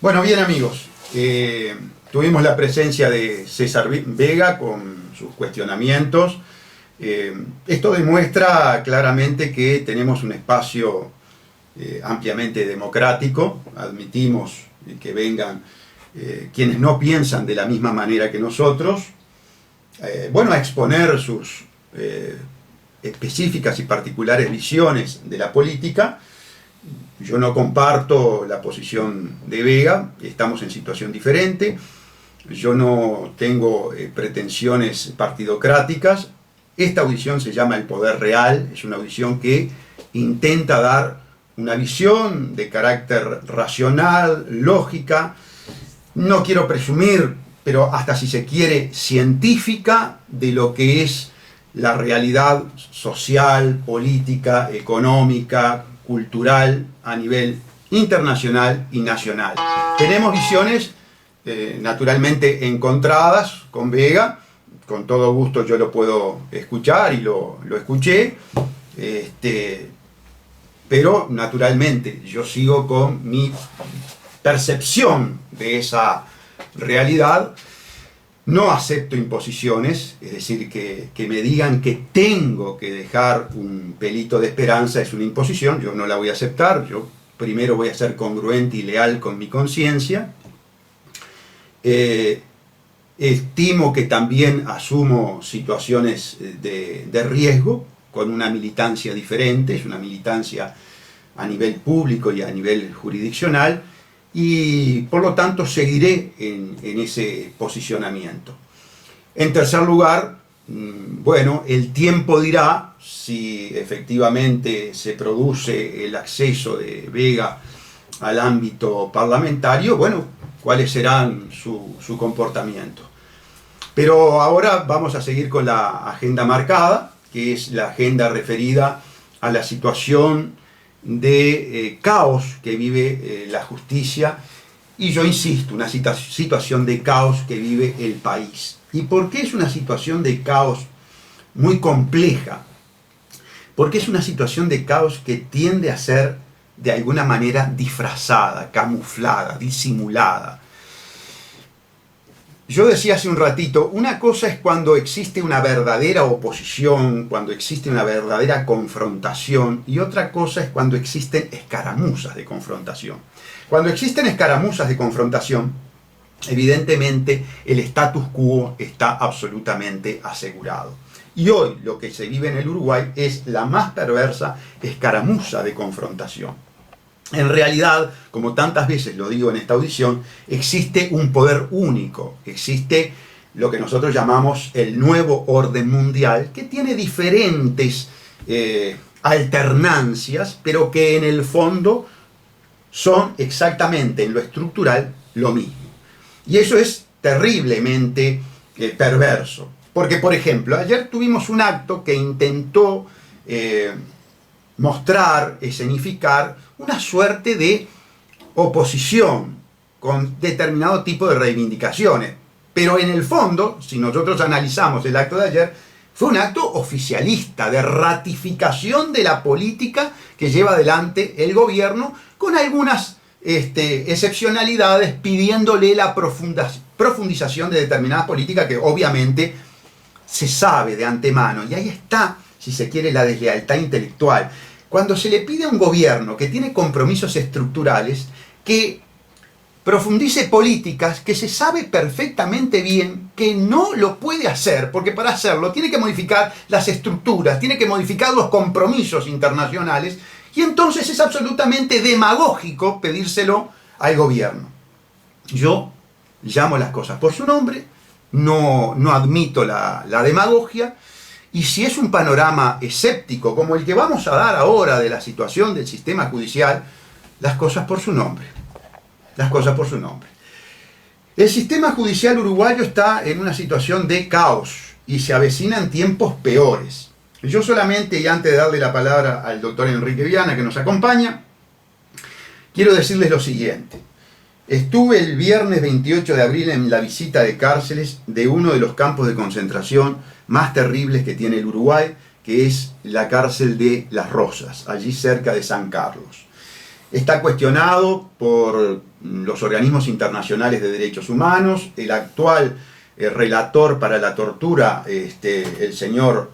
Bueno, bien amigos, tuvimos la presencia de César Vega con sus cuestionamientos. Esto demuestra claramente que tenemos un espacio ampliamente democrático. Admitimos que vengan quienes no piensan de la misma manera que nosotros, a exponer sus específicas y particulares visiones de la política. Yo no comparto la posición de Vega, estamos en situación diferente. Yo no tengo pretensiones partidocráticas. Esta audición se llama El Poder Real, es una audición que intenta dar una visión de carácter racional, lógica, no quiero presumir, pero hasta si se quiere, científica, de lo que es la realidad social, política, económica, cultural a nivel internacional y nacional. Tenemos visiones naturalmente encontradas con Vega, con todo gusto yo lo puedo escuchar y lo escuché, pero naturalmente yo sigo con mi percepción de esa realidad. No acepto imposiciones, es decir, que me digan que tengo que dejar un pelito de esperanza es una imposición, yo no la voy a aceptar. Yo primero voy a ser congruente y leal con mi conciencia. Estimo que también asumo situaciones de riesgo con una militancia diferente, es una militancia a nivel público y a nivel jurisdiccional, y por lo tanto seguiré en ese posicionamiento. En tercer lugar, el tiempo dirá si efectivamente se produce el acceso de Vega al ámbito parlamentario, cuáles serán su comportamiento. Pero ahora vamos a seguir con la agenda marcada, que es la agenda referida a la situación de caos que vive la justicia, y yo insisto, una situación de caos que vive el país. ¿Y por qué es una situación de caos muy compleja? Porque es una situación de caos que tiende a ser de alguna manera disfrazada, camuflada, disimulada. Yo decía hace un ratito, una cosa es cuando existe una verdadera oposición, cuando existe una verdadera confrontación, y otra cosa es cuando existen escaramuzas de confrontación. Cuando existen escaramuzas de confrontación, evidentemente el status quo está absolutamente asegurado. Y hoy lo que se vive en el Uruguay es la más perversa escaramuza de confrontación. En realidad, como tantas veces lo digo en esta audición, existe un poder único, existe lo que nosotros llamamos el nuevo orden mundial, que tiene diferentes alternancias, pero que en el fondo son exactamente en lo estructural lo mismo. Y eso es terriblemente perverso, porque por ejemplo, ayer tuvimos un acto que intentó mostrar, escenificar una suerte de oposición con determinado tipo de reivindicaciones. Pero en el fondo, si nosotros analizamos el acto de ayer, fue un acto oficialista, de ratificación de la política que lleva adelante el gobierno, con algunas excepcionalidades, pidiéndole la profundización de determinadas políticas que obviamente se sabe de antemano. Y ahí está, si se quiere, la deslealtad intelectual. Cuando se le pide a un gobierno que tiene compromisos estructurales que profundice políticas que se sabe perfectamente bien que no lo puede hacer, porque para hacerlo tiene que modificar las estructuras, tiene que modificar los compromisos internacionales, y entonces es absolutamente demagógico pedírselo al gobierno. Yo llamo las cosas por su nombre, no admito la demagogia. Y si es un panorama escéptico como el que vamos a dar ahora de la situación del sistema judicial, las cosas por su nombre. Las cosas por su nombre. El sistema judicial uruguayo está en una situación de caos y se avecinan tiempos peores. Yo solamente, y antes de darle la palabra al doctor Enrique Viana, que nos acompaña, quiero decirles lo siguiente. Estuve el viernes 28 de abril en la visita de cárceles de uno de los campos de concentración más terribles que tiene el Uruguay, que es la cárcel de Las Rosas, allí cerca de San Carlos. Está cuestionado por los organismos internacionales de derechos humanos, el actual relator para la tortura, el señor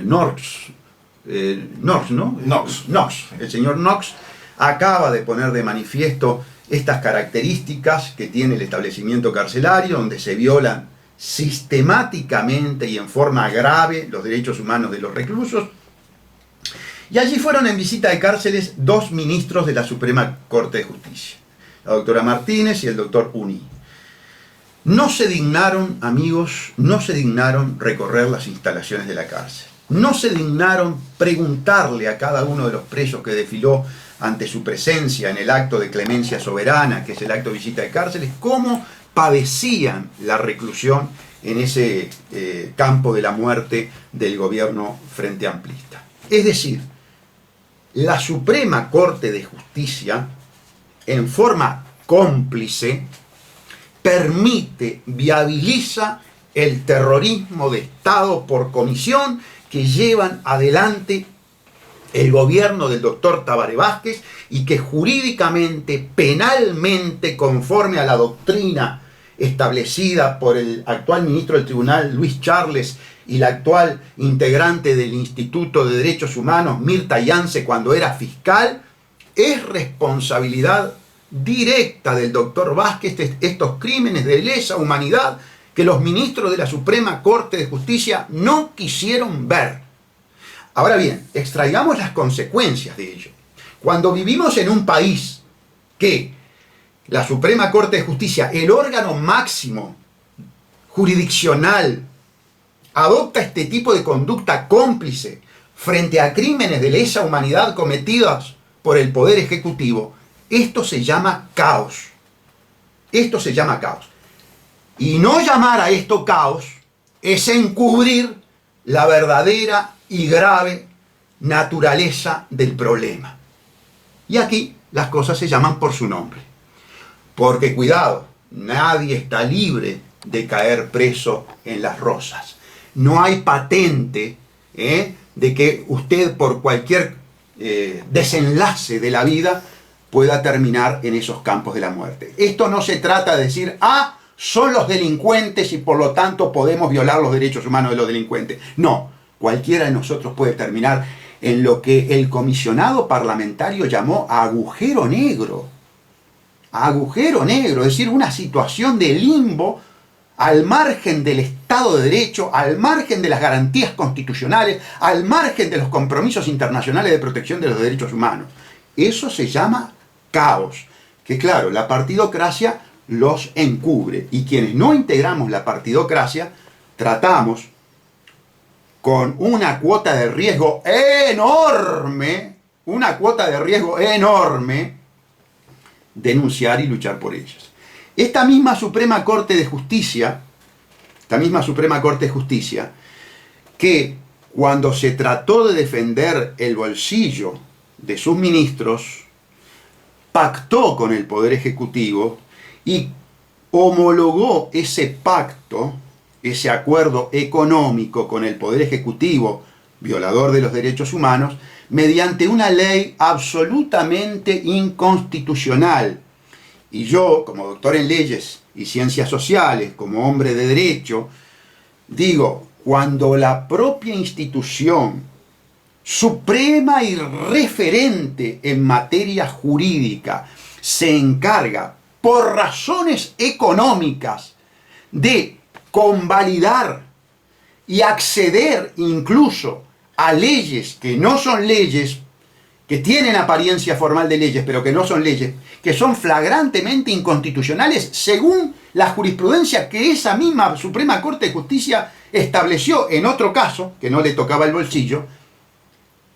Knox, ¿no? Knox, el señor Knox acaba de poner de manifiesto estas características que tiene el establecimiento carcelario, donde se violan sistemáticamente y en forma grave los derechos humanos de los reclusos. Y allí fueron en visita de cárceles 2 ministros de la Suprema Corte de Justicia, la doctora Martínez y el doctor Uní. No se dignaron, amigos, no se dignaron recorrer las instalaciones de la cárcel. No se dignaron preguntarle a cada uno de los presos que desfiló ante su presencia en el acto de clemencia soberana, que es el acto de visita de cárceles, cómo padecían la reclusión en ese campo de la muerte del gobierno frente amplista. Es decir, la Suprema Corte de Justicia, en forma cómplice, permite, viabiliza el terrorismo de Estado por comisión que llevan adelante el gobierno del doctor Tabaré Vázquez y que jurídicamente, penalmente, conforme a la doctrina establecida por el actual ministro del Tribunal, Luis Charles, y la actual integrante del Instituto de Derechos Humanos, Mirta Yance, cuando era fiscal, es responsabilidad directa del doctor Vázquez estos crímenes de lesa humanidad que los ministros de la Suprema Corte de Justicia no quisieron ver. Ahora bien, extraigamos las consecuencias de ello. Cuando vivimos en un país que la Suprema Corte de Justicia, el órgano máximo jurisdiccional, adopta este tipo de conducta cómplice frente a crímenes de lesa humanidad cometidos por el Poder Ejecutivo, esto se llama caos. Esto se llama caos. Y no llamar a esto caos es encubrir la verdadera y grave naturaleza del problema. Y aquí las cosas se llaman por su nombre. Porque cuidado, nadie está libre de caer preso en las Rosas. No hay patente de que usted por cualquier desenlace de la vida pueda terminar en esos campos de la muerte. Esto no se trata de decir, son los delincuentes y por lo tanto podemos violar los derechos humanos de los delincuentes. No, cualquiera de nosotros puede terminar en lo que el comisionado parlamentario llamó agujero negro. Agujero negro, es decir, una situación de limbo al margen del Estado de Derecho, al margen de las garantías constitucionales, al margen de los compromisos internacionales de protección de los derechos humanos. Eso se llama caos, que claro, la partidocracia los encubre, y quienes no integramos la partidocracia tratamos con una cuota de riesgo enorme, denunciar y luchar por ellas. Esta misma Suprema Corte de Justicia, que cuando se trató de defender el bolsillo de sus ministros, pactó con el Poder Ejecutivo y homologó ese pacto, ese acuerdo económico con el Poder Ejecutivo, violador de los derechos humanos, mediante una ley absolutamente inconstitucional. Y yo, como doctor en leyes y ciencias sociales, como hombre de derecho, digo, cuando la propia institución suprema y referente en materia jurídica se encarga, por razones económicas, de convalidar y acceder incluso a leyes que no son leyes, que tienen apariencia formal de leyes, pero que no son leyes, que son flagrantemente inconstitucionales según la jurisprudencia que esa misma Suprema Corte de Justicia estableció en otro caso, que no le tocaba el bolsillo,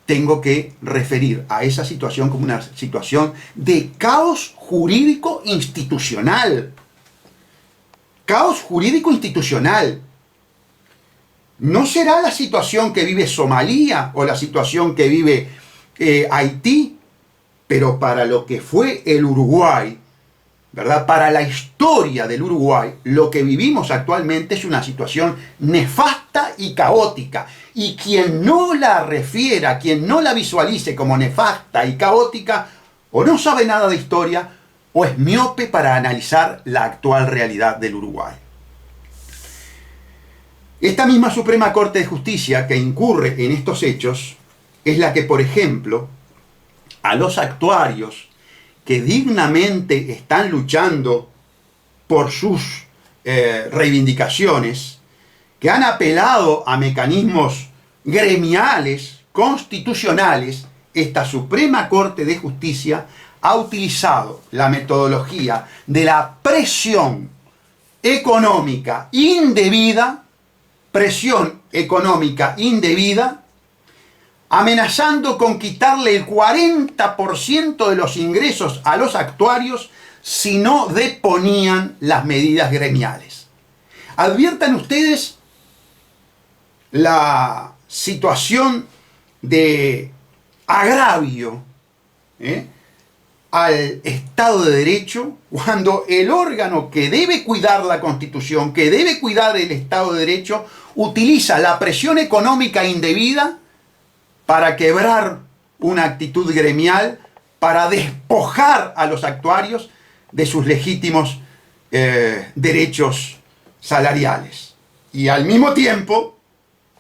tengo que referir a esa situación como una situación de caos jurídico institucional. Caos jurídico institucional. ¿No será la situación que vive Somalia o la situación que vive Haití? Pero para lo que fue el Uruguay, ¿verdad? Para la historia del Uruguay, lo que vivimos actualmente es una situación nefasta y caótica. Y quien no la refiera, quien no la visualice como nefasta y caótica, o no sabe nada de historia, o es miope para analizar la actual realidad del Uruguay. Esta misma Suprema Corte de Justicia que incurre en estos hechos es la que, por ejemplo, a los actuarios que dignamente están luchando por sus reivindicaciones, que han apelado a mecanismos gremiales, constitucionales, esta Suprema Corte de Justicia ha utilizado la metodología de la presión económica indebida, amenazando con quitarle el 40% de los ingresos a los actuarios si no deponían las medidas gremiales. Adviertan ustedes la situación de agravio al Estado de Derecho cuando el órgano que debe cuidar la Constitución, que debe cuidar el Estado de Derecho, utiliza la presión económica indebida para quebrar una actitud gremial, para despojar a los actuarios de sus legítimos derechos salariales. Y al mismo tiempo,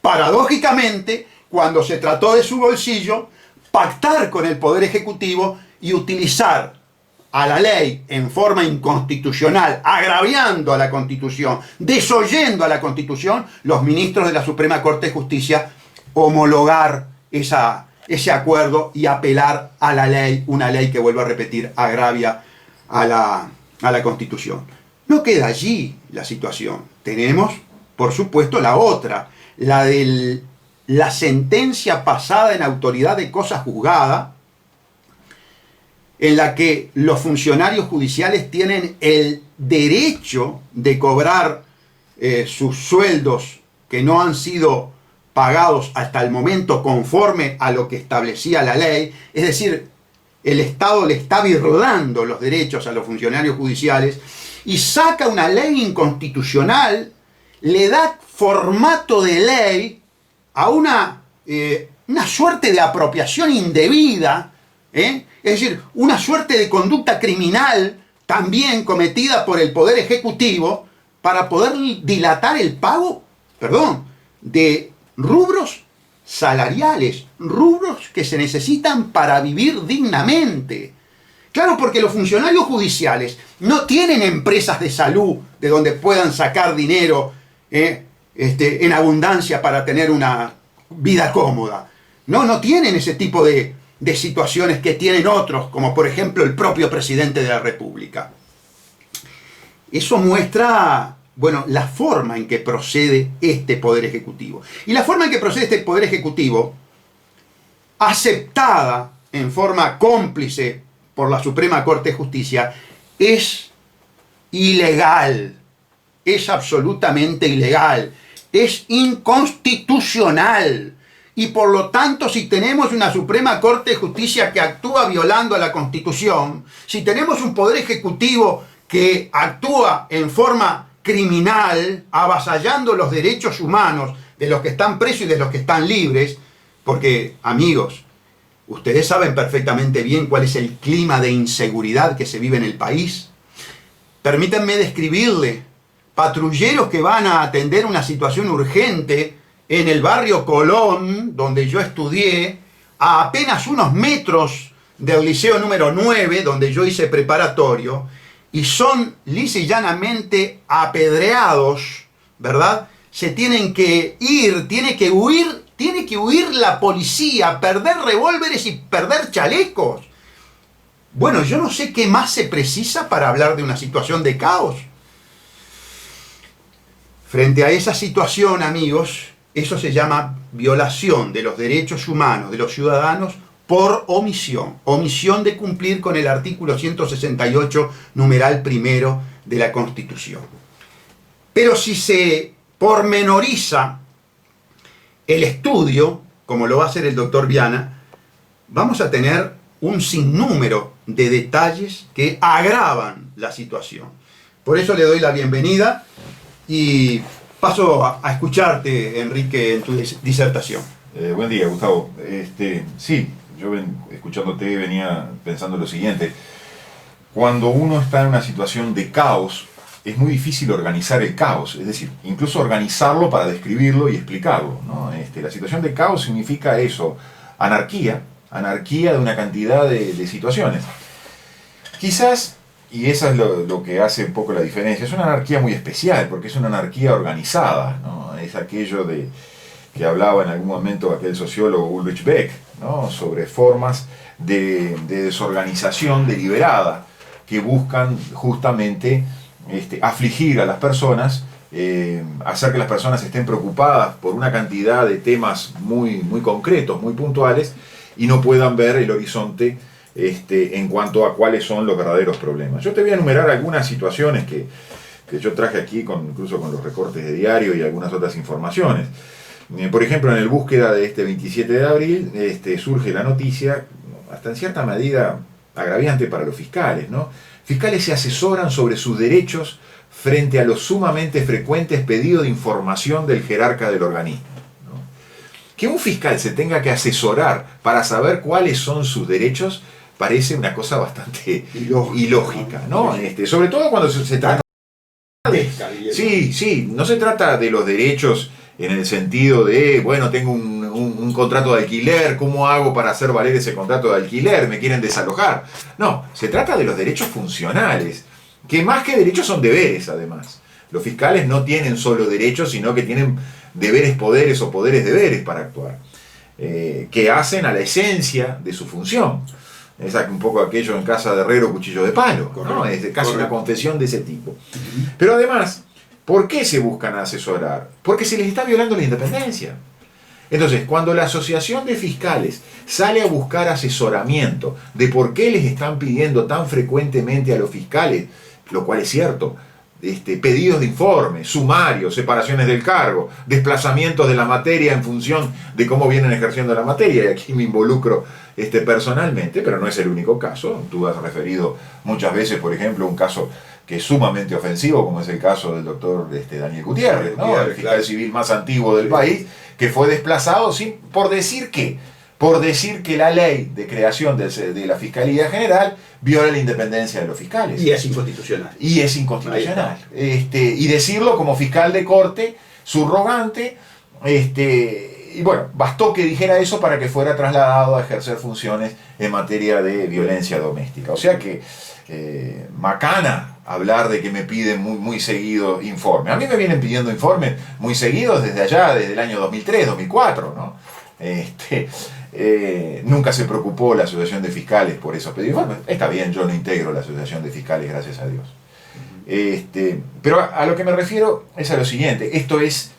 paradójicamente, cuando se trató de su bolsillo, pactar con el Poder Ejecutivo y utilizar a la ley en forma inconstitucional, agraviando a la Constitución, desoyendo a la Constitución, los ministros de la Suprema Corte de Justicia homologar ese acuerdo y apelar a la ley, una ley que, vuelvo a repetir, agravia a la Constitución. No queda allí la situación. Tenemos, por supuesto, la otra, la de la sentencia pasada en autoridad de cosa juzgada, en la que los funcionarios judiciales tienen el derecho de cobrar sus sueldos que no han sido pagados hasta el momento conforme a lo que establecía la ley. Es decir, el Estado le está violando los derechos a los funcionarios judiciales y saca una ley inconstitucional, le da formato de ley a una suerte de apropiación indebida, es decir, una suerte de conducta criminal también cometida por el Poder Ejecutivo para poder dilatar el pago, de rubros salariales, rubros que se necesitan para vivir dignamente. Claro, porque los funcionarios judiciales no tienen empresas de salud de donde puedan sacar dinero en abundancia para tener una vida cómoda. No tienen ese tipo de situaciones que tienen otros, como por ejemplo el propio presidente de la República. Eso muestra, la forma en que procede este Poder Ejecutivo. Y la forma en que procede este Poder Ejecutivo, aceptada en forma cómplice por la Suprema Corte de Justicia, es ilegal, es absolutamente ilegal, es inconstitucional. Y por lo tanto, si tenemos una Suprema Corte de Justicia que actúa violando a la Constitución, si tenemos un Poder Ejecutivo que actúa en forma criminal, avasallando los derechos humanos de los que están presos y de los que están libres, porque, amigos, ustedes saben perfectamente bien cuál es el clima de inseguridad que se vive en el país. Permítanme describirle patrulleros que van a atender una situación urgente en el barrio Colón, donde yo estudié, a apenas unos metros del liceo número 9, donde yo hice preparatorio, y son lisa y llanamente apedreados, ¿verdad? Se tienen que ir, tiene que huir la policía, perder revólveres y perder chalecos. Bueno, yo no sé qué más se precisa para hablar de una situación de caos. Frente a esa situación, amigos, eso se llama violación de los derechos humanos de los ciudadanos por omisión de cumplir con el artículo 168, numeral primero de la Constitución. Pero si se pormenoriza el estudio, como lo va a hacer el doctor Viana, vamos a tener un sinnúmero de detalles que agravan la situación. Por eso le doy la bienvenida y paso a escucharte, Enrique, en tu disertación. Buen día, Gustavo. Sí, escuchándote venía pensando lo siguiente. Cuando uno está en una situación de caos, es muy difícil organizar el caos, es decir, incluso organizarlo para describirlo y explicarlo, ¿no? La situación de caos significa eso, anarquía de una cantidad de situaciones. Quizás, y eso es lo que hace un poco la diferencia, es una anarquía muy especial, porque es una anarquía organizada, ¿no? Es aquello que hablaba en algún momento aquel sociólogo Ulrich Beck, ¿no? Sobre formas de desorganización deliberada que buscan justamente afligir a las personas, hacer que las personas estén preocupadas por una cantidad de temas muy concretos, muy puntuales, y no puedan ver el horizonte en cuanto a cuáles son los verdaderos problemas. Yo te voy a enumerar algunas situaciones que yo traje aquí, incluso con los recortes de diario y algunas otras informaciones. Por ejemplo, en el búsqueda de este 27 de abril surge la noticia, hasta en cierta medida agraviante para los fiscales, ¿no? Fiscales se asesoran sobre sus derechos frente a los sumamente frecuentes pedidos de información del jerarca del organismo, ¿no? Que un fiscal se tenga que asesorar para saber cuáles son sus derechos parece una cosa bastante ilógica, ¿no? Sobre todo cuando se trata de... Sí, no se trata de los derechos en el sentido de, bueno, tengo un contrato de alquiler, ¿cómo hago para hacer valer ese contrato de alquiler? ¿Me quieren desalojar? No, se trata de los derechos funcionales, que más que derechos son deberes, además. Los fiscales no tienen solo derechos, sino que tienen deberes, poderes o poderes, deberes para actuar, que hacen a la esencia de su función. Es un poco aquello en casa de herrero, cuchillo de palo, ¿no? Es casi una confesión de ese tipo. Pero además, ¿por qué se buscan asesorar? Porque se les está violando la independencia. Entonces, cuando la Asociación de Fiscales sale a buscar asesoramiento de por qué les están pidiendo tan frecuentemente a los fiscales, lo cual es cierto, pedidos de informe, sumarios, separaciones del cargo, desplazamientos de la materia en función de cómo vienen ejerciendo la materia, y aquí me involucro personalmente, pero no es el único caso. Tú has referido muchas veces, por ejemplo, un caso que es sumamente ofensivo, como es el caso del doctor Daniel Gutiérrez, ¿no? El fiscal civil más antiguo del país, que fue desplazado por decir que la ley de creación de la Fiscalía General viola la independencia de los fiscales. Y es inconstitucional. Y decirlo como fiscal de corte, subrogante, y bueno, bastó que dijera eso para que fuera trasladado a ejercer funciones en materia de violencia doméstica. O sea que, macana hablar de que me piden muy seguido informe. A mí me vienen pidiendo informes muy seguidos desde el año 2003, 2004, ¿no? Nunca se preocupó la Asociación de Fiscales por esos pedidos. Bueno, está bien, yo no integro la Asociación de Fiscales, gracias a Dios. Pero a lo que me refiero es a lo siguiente: esto es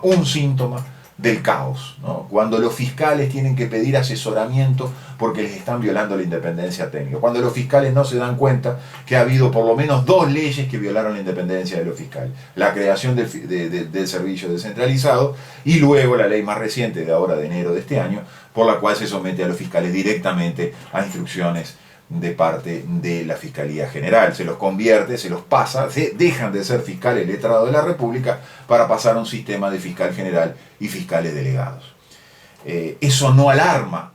un síntoma del caos, ¿no? Cuando los fiscales tienen que pedir asesoramiento porque les están violando la independencia técnica, cuando los fiscales no se dan cuenta que ha habido por lo menos 2 leyes que violaron la independencia de los fiscales: la creación del servicio descentralizado y luego la ley más reciente de ahora, de enero de este año, por la cual se somete a los fiscales directamente a instrucciones de parte de la Fiscalía General. Se los convierte, se los pasa, dejan de ser fiscales letrados de la República para pasar a un sistema de fiscal general y fiscales delegados. Eso no alarma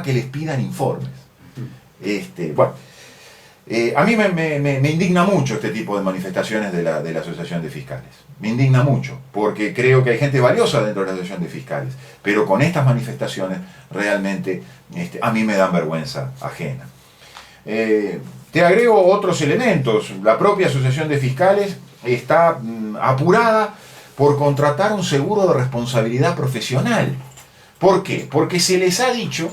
que les pidan informes. A mí me indigna mucho este tipo de manifestaciones de la Asociación de Fiscales. Me indigna mucho, porque creo que hay gente valiosa dentro de la Asociación de Fiscales, pero con estas manifestaciones realmente a mí me dan vergüenza ajena. Te agrego otros elementos. La propia Asociación de Fiscales está apurada por contratar un seguro de responsabilidad profesional. ¿Por qué? Porque se les ha dicho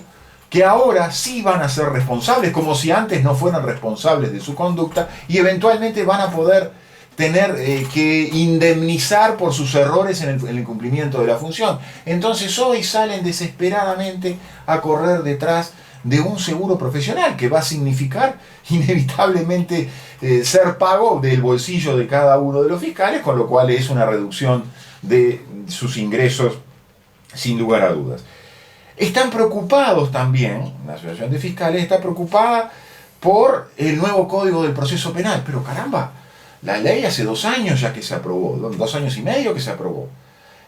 que ahora sí van a ser responsables, como si antes no fueran responsables de su conducta, y eventualmente van a poder tener que indemnizar por sus errores en el incumplimiento de la función. Entonces hoy salen desesperadamente a correr detrás de un seguro profesional que va a significar inevitablemente ser pago del bolsillo de cada uno de los fiscales, con lo cual es una reducción de sus ingresos sin lugar a dudas. Están preocupados también, la Asociación de Fiscales está preocupada por el nuevo Código del Proceso Penal, pero caramba, la ley hace 2 años ya que se aprobó, 2 años y medio que se aprobó.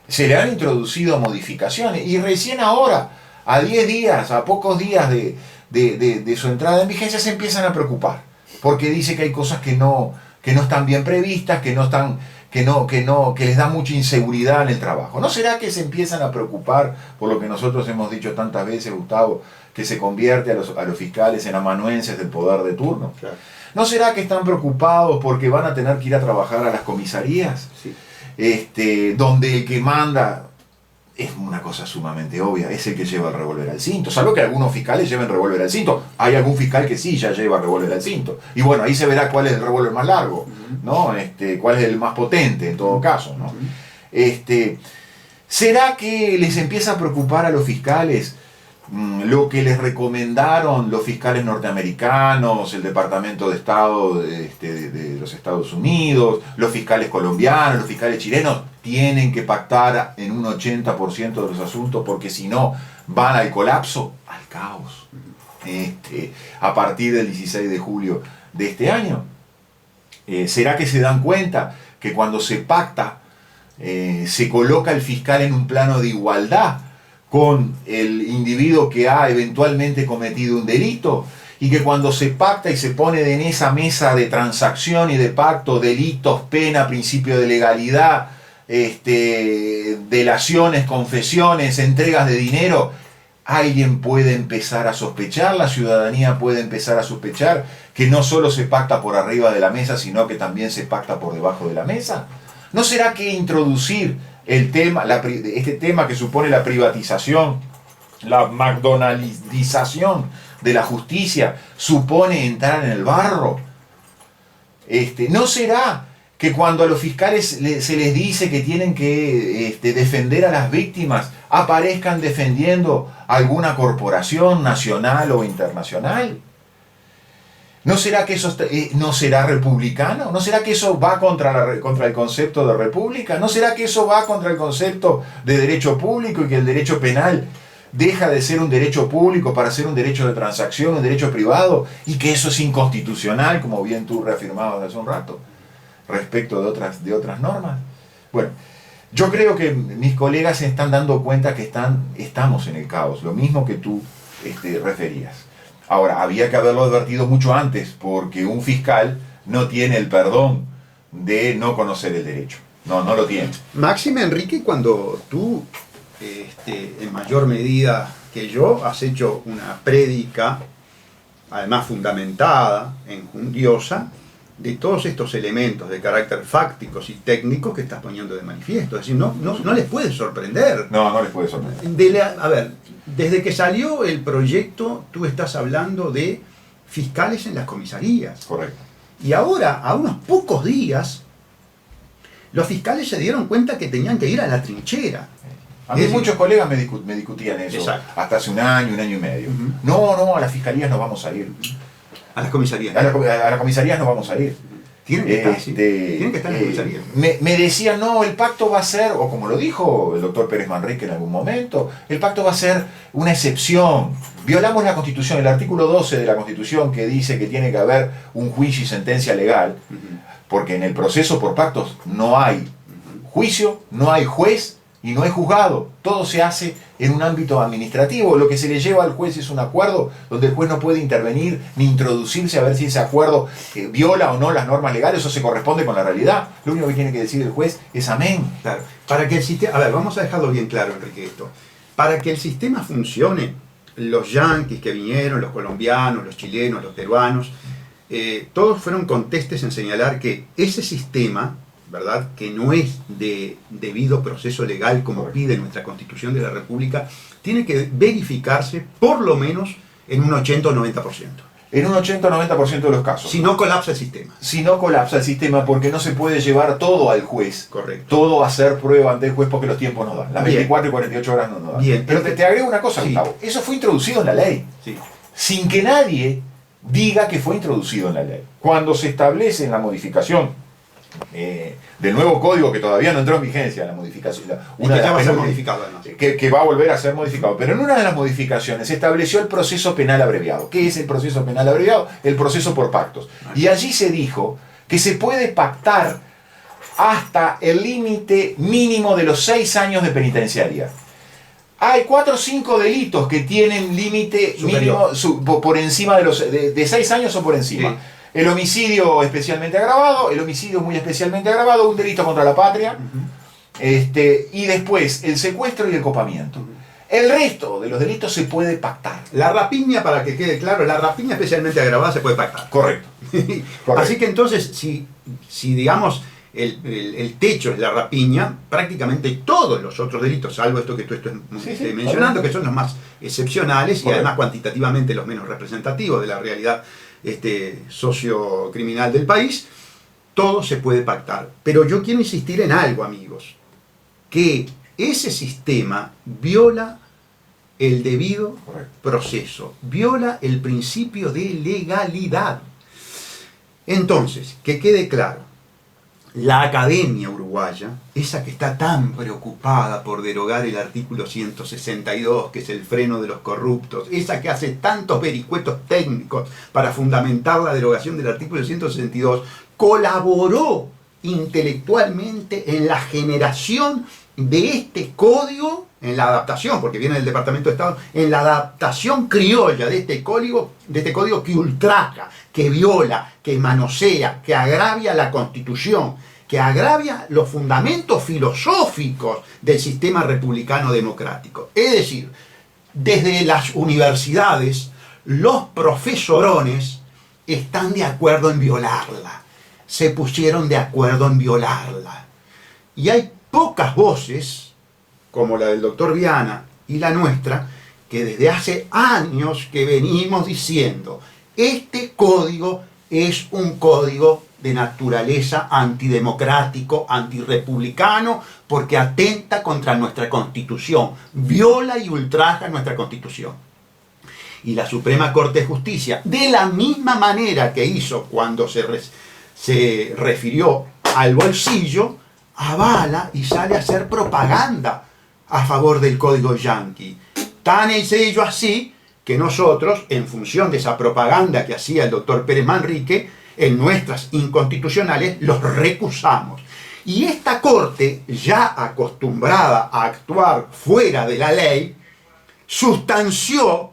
Se le han introducido modificaciones y recién ahora a 10 días, a pocos días de su entrada en vigencia, se empiezan a preocupar, porque dice que hay cosas que no están bien previstas, que les da mucha inseguridad en el trabajo. ¿No será que se empiezan a preocupar por lo que nosotros hemos dicho tantas veces, Gustavo, que se convierte a los fiscales en amanuenses del poder de turno? Claro. ¿No será que están preocupados porque van a tener que ir a trabajar a las comisarías? Sí. Donde el que manda es una cosa sumamente obvia, es el que lleva el revólver al cinto, salvo que algunos fiscales lleven revólver al cinto. Hay algún fiscal que sí ya lleva revólver al cinto, y bueno, ahí se verá cuál es el revólver más largo, ¿no? Cuál es el más potente en todo caso, ¿no? ¿Será que les empieza a preocupar a los fiscales lo que les recomendaron los fiscales norteamericanos, el Departamento de Estado de los Estados Unidos, los fiscales colombianos, los fiscales chilenos? Tienen que pactar en un 80% de los asuntos, porque si no van al colapso, al caos, a partir del 16 de julio de este año. ¿Será que se dan cuenta que cuando se pacta se coloca el fiscal en un plano de igualdad con el individuo que ha eventualmente cometido un delito, y que cuando se pacta y se pone en esa mesa de transacción y de pacto, delitos, pena, principio de legalidad, delaciones, confesiones, entregas de dinero, alguien puede empezar a sospechar, la ciudadanía puede empezar a sospechar que no solo se pacta por arriba de la mesa, sino que también se pacta por debajo de la mesa? ¿No será que introducir este tema que supone la privatización, la McDonaldización de la justicia, supone entrar en el barro? ¿No será que cuando a los fiscales se les dice que tienen que defender a las víctimas, aparezcan defendiendo alguna corporación nacional o internacional? ¿No será que eso no será republicano? ¿No será que eso va contra el concepto de república? ¿No será que eso va contra el concepto de derecho público, y que el derecho penal deja de ser un derecho público para ser un derecho de transacción, un derecho privado, y que eso es inconstitucional, como bien tú reafirmabas hace un rato, respecto de otras normas? Bueno, yo creo que mis colegas se están dando cuenta que estamos en el caos, lo mismo que tú referías. Ahora, había que haberlo advertido mucho antes, porque un fiscal no tiene el perdón de no conocer el derecho. No lo tiene. Máxime, Enrique, cuando tú, en mayor medida que yo, has hecho una prédica, además fundamentada, enjundiosa, de todos estos elementos de carácter fácticos y técnicos que estás poniendo de manifiesto. Es decir, no les puede sorprender. No les puede sorprender. A ver, desde que salió el proyecto, tú estás hablando de fiscales en las comisarías. Correcto. Y ahora, a unos pocos días, los fiscales se dieron cuenta que tenían que ir a la trinchera. A mí muchos colegas me discutían eso. Exacto. Hasta hace un año y medio. No, a las fiscalías no vamos a ir. A las comisarías. A las comisarías no vamos a ir. Tienen que estar, tienen que estar en las comisarías. Me decían, no, el pacto va a ser, o como lo dijo el doctor Pérez Manrique en algún momento, el pacto va a ser una excepción. Violamos la Constitución, el artículo 12 de la Constitución, que dice que tiene que haber un juicio y sentencia legal, porque en el proceso por pactos no hay juicio, no hay juez y no hay juzgado. Todo se hace en un ámbito administrativo. Lo que se le lleva al juez es un acuerdo donde el juez no puede intervenir ni introducirse a ver si ese acuerdo viola o no las normas legales o se corresponde con la realidad. Lo único que tiene que decir el juez es amén. Claro. Para que el sistema, a ver, vamos a dejarlo bien claro, Enrique, esto. Para que el sistema funcione, los yanquis que vinieron, los colombianos, los chilenos, los peruanos, todos fueron contestes en señalar que ese sistema, ¿verdad?, que no es de debido proceso legal como pide nuestra Constitución de la República, tiene que verificarse por lo menos en un 80 o 90%. En un 80 o 90% de los casos. Si no colapsa el sistema. Si no colapsa el sistema, porque no se puede llevar todo al juez. Correcto. Todo a hacer prueba ante el juez porque los tiempos no dan. Las 24 y 48 horas no dan. Bien. Pero te agrego una cosa, sí. Gustavo. Eso fue introducido en la ley. Sí. Sin que nadie diga que fue introducido en la ley. Cuando se establece en la modificación del nuevo código, que todavía no entró en vigencia, la modificación, una de las va a ser modificado, además. Que va a volver a ser modificado, pero en una de las modificaciones se estableció el proceso penal abreviado. ¿Qué es el proceso penal abreviado? El proceso por pactos. Y allí se dijo que se puede pactar hasta el límite mínimo de los 6 años de penitenciaria. hay 4 o 5 delitos que tienen límite mínimo por encima de los de 6 años o por encima. Sí. El homicidio especialmente agravado, el homicidio muy especialmente agravado, un delito contra la patria, y después el secuestro y el copamiento. El resto de los delitos se puede pactar. La rapiña, para que quede claro, la rapiña especialmente agravada se puede pactar. Correcto. Así que entonces, si digamos, el techo es la rapiña, prácticamente todos los otros delitos, salvo esto que tú estás mencionando, que son los más excepcionales y además cuantitativamente los menos representativos de la realidad sociocriminal del país, todo se puede pactar. Pero yo quiero insistir en algo, amigos, que ese sistema viola el debido proceso, viola el principio de legalidad. Entonces, que quede claro, la academia uruguaya, esa que está tan preocupada por derogar el artículo 162, que es el freno de los corruptos, esa que hace tantos vericuetos técnicos para fundamentar la derogación del artículo 162, colaboró intelectualmente en la generación de este código, en la adaptación, porque viene del Departamento de Estado, en la adaptación criolla de este código que ultraja, que viola, que manosea, que agravia la Constitución, que agravia los fundamentos filosóficos del sistema republicano democrático. Es decir, desde las universidades, los profesorones están de acuerdo en violarla, se pusieron de acuerdo en violarla. Y hay pocas voces, como la del doctor Viana y la nuestra, que desde hace años que venimos diciendo, este código es un código de naturaleza antidemocrático, antirrepublicano, porque atenta contra nuestra Constitución, viola y ultraja nuestra Constitución. Y la Suprema Corte de Justicia, de la misma manera que hizo cuando se refirió al bolsillo, avala y sale a hacer propaganda a favor del código yanqui. Tan es ello así que nosotros, en función de esa propaganda que hacía el doctor Pérez Manrique, en nuestras inconstitucionales los recusamos. Y esta Corte, ya acostumbrada a actuar fuera de la ley, sustanció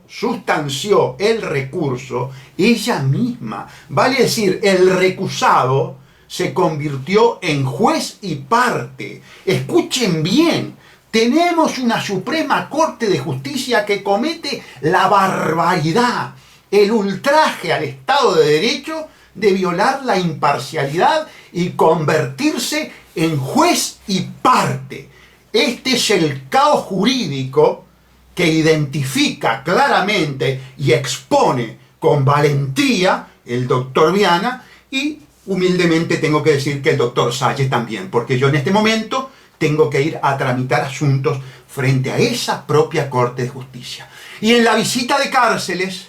el recurso ella misma. Vale decir, el recusado se convirtió en juez y parte. Escuchen bien, tenemos una Suprema Corte de Justicia que comete la barbaridad, el ultraje al Estado de Derecho de violar la imparcialidad y convertirse en juez y parte. Este es el caos jurídico que identifica claramente y expone con valentía el doctor Viana, y humildemente tengo que decir que el doctor Salle también, porque yo en este momento tengo que ir a tramitar asuntos frente a esa propia Corte de Justicia. Y en la visita de cárceles,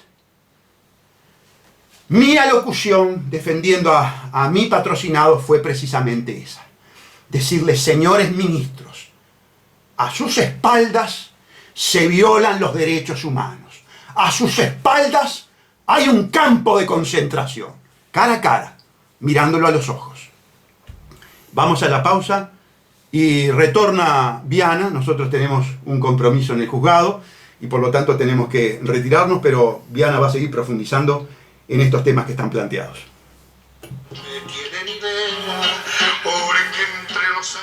mi alocución defendiendo a mi patrocinado fue precisamente esa. Decirles, señores ministros, a sus espaldas se violan los derechos humanos. A sus espaldas hay un campo de concentración, cara a cara, mirándolo a los ojos. Vamos a la pausa y retorna Viana. Nosotros tenemos un compromiso en el juzgado y por lo tanto tenemos que retirarnos, pero Viana va a seguir profundizando en estos temas que están planteados. ¿Tienen idea? Por que entre los